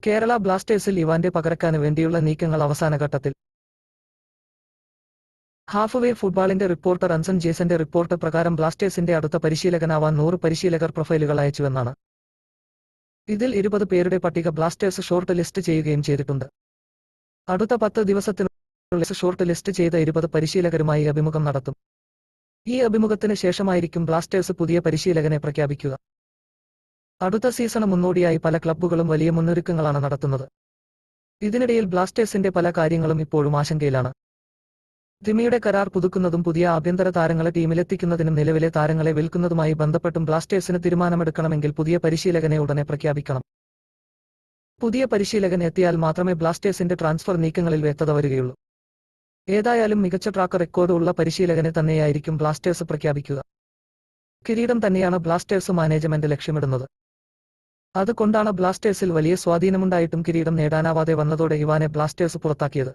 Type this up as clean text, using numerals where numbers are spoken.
കേരള ബ്ലാസ്റ്റേഴ്സിൽ ഇവാന്റെ പകരക്കാന് വേണ്ടിയുള്ള നീക്കങ്ങൾ അവസാനഘട്ടത്തിൽ. ഹാഫ്വേ ഫുട്ബോളിന്റെ റിപ്പോർട്ടർ അൻസൺ ജേസന്റെ റിപ്പോർട്ട് പ്രകാരം ബ്ലാസ്റ്റേഴ്സിന്റെ അടുത്ത പരിശീലകനാവാൻ 100 പരിശീലകർ പ്രൊഫൈലുകൾ അയച്ചുവെന്നാണ്. ഇതിൽ 20 പേരുടെ പട്ടിക ബ്ലാസ്റ്റേഴ്സ് ഷോർട്ട് ലിസ്റ്റ് ചെയ്യുകയും ചെയ്തിട്ടുണ്ട്. അടുത്ത 10 ദിവസത്തിനുള്ളിൽ ഷോർട്ട് ലിസ്റ്റ് ചെയ്ത 20 പരിശീലകരുമായി അഭിമുഖം നടത്തും. ഈ അഭിമുഖത്തിന് ശേഷമായിരിക്കും ബ്ലാസ്റ്റേഴ്സ് പുതിയ പരിശീലകനെ പ്രഖ്യാപിക്കുക. അടുത്ത സീസണ് മുന്നോടിയായി പല ക്ലബ്ബുകളും വലിയ മുന്നൊരുക്കങ്ങളാണ് നടത്തുന്നത്. ഇതിനിടയിൽ ബ്ലാസ്റ്റേഴ്സിന്റെ പല കാര്യങ്ങളും ഇപ്പോഴും ആശങ്കയിലാണ്. ധിമിയുടെ കരാർ പുതുക്കുന്നതും പുതിയ ആഭ്യന്തര താരങ്ങളെ ടീമിലെത്തിക്കുന്നതിനും നിലവിലെ താരങ്ങളെ വിൽക്കുന്നതുമായി ബന്ധപ്പെട്ടും ബ്ലാസ്റ്റേഴ്സിന് തീരുമാനമെടുക്കണമെങ്കിൽ പുതിയ പരിശീലകനെ ഉടനെ പ്രഖ്യാപിക്കണം. പുതിയ പരിശീലകൻ എത്തിയാൽ മാത്രമേ ബ്ലാസ്റ്റേഴ്സിന്റെ ട്രാൻസ്ഫർ നീക്കങ്ങളിൽ വ്യക്തത വരികയുള്ളൂ. ഏതായാലും മികച്ച ട്രാക്ക് റെക്കോർഡ് ഉള്ള പരിശീലകനെ തന്നെയായിരിക്കും ബ്ലാസ്റ്റേഴ്സ് പ്രഖ്യാപിക്കുക. കിരീടം തന്നെയാണ് ബ്ലാസ്റ്റേഴ്സ് മാനേജ്മെന്റ് ലക്ഷ്യമിടുന്നത്. അതുകൊണ്ടാണ് ബ്ലാസ്റ്റേഴ്സിൽ വലിയ സ്വാധീനമുണ്ടായിട്ടും കിരീടം നേടാനാവാതെ വന്നതോടെ ഇവാനെ ബ്ലാസ്റ്റേഴ്സ് പുറത്താക്കിയത്.